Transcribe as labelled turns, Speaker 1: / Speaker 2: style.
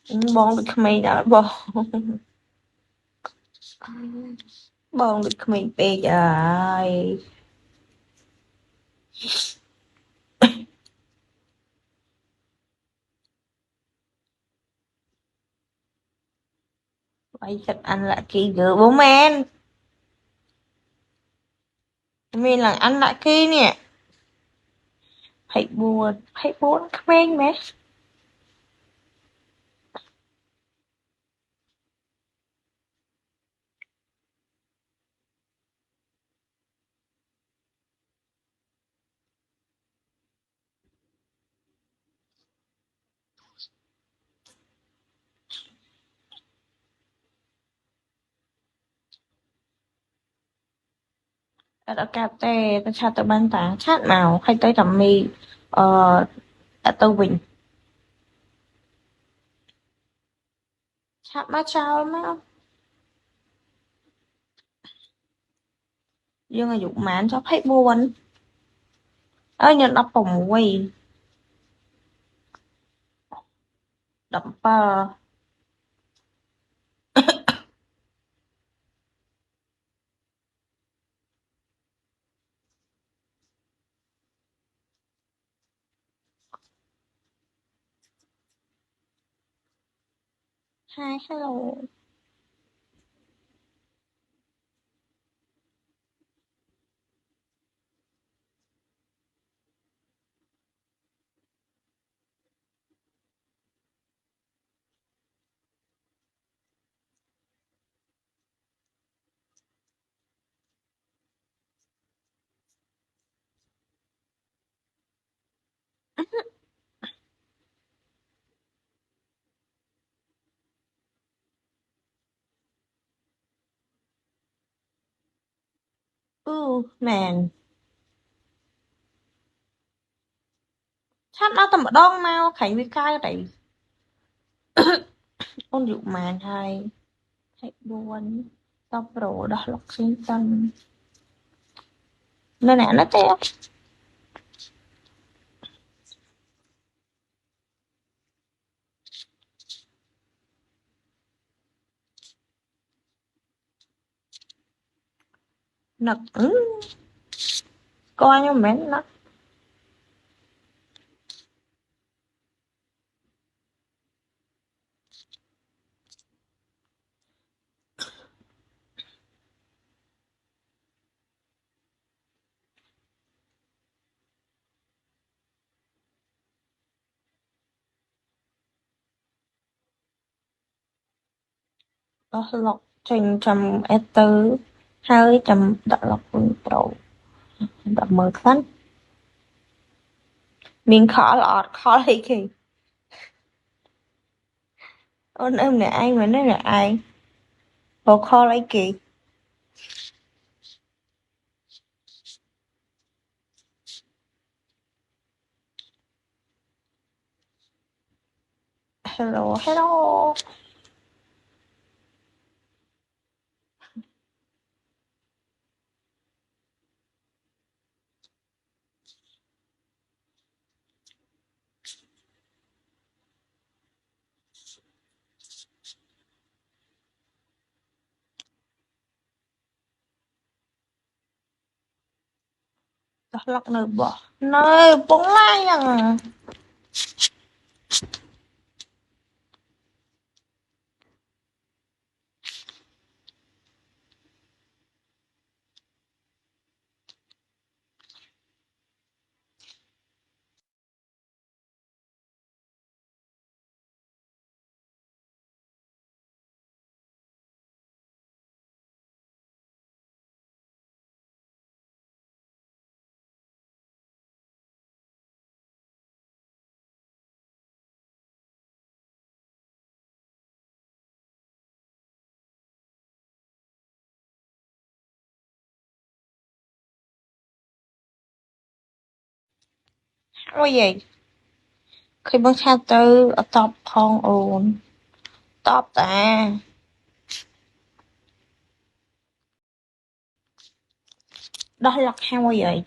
Speaker 1: Bon được mày đã bon. Bon được mày bê trời. Quay thật anh lại kỳ gỡ bố men. Mình là anh lại kỳ nè. Hãy buồn mày mẹ. Đã cà tê, ta cha tờ ban tán chát màu, hay tới tầm mì. Ờ, đã tâu bình. Chát má chào lắm á. Dương là dục mán cho hãy buồn. Nhận đọc bổng quỳ. Đậm bờ. Hi, hello. Man. Chát nó tầm ở đông mau, khánh với cai tại con dục màn hay. Hãy buồn. Tao pro đó lọc sinh tân. Nên nè nó teo. Nực. Coi như mến nó. Đó lọc trình trăm e tư. Hơi trăm đã lọc pro. Đã mở khăn. Mình khó lọt, khó lấy kì. Ôn em là ai mà nói là ai. Hồ khó lấy kì. Hello, hello. Đó lọc nơi bỏ. Nơi bóng lai à. Ôi vậy. Khi bóng cha tư ở top phong ồn. Top à. Đó lọc hao vậy.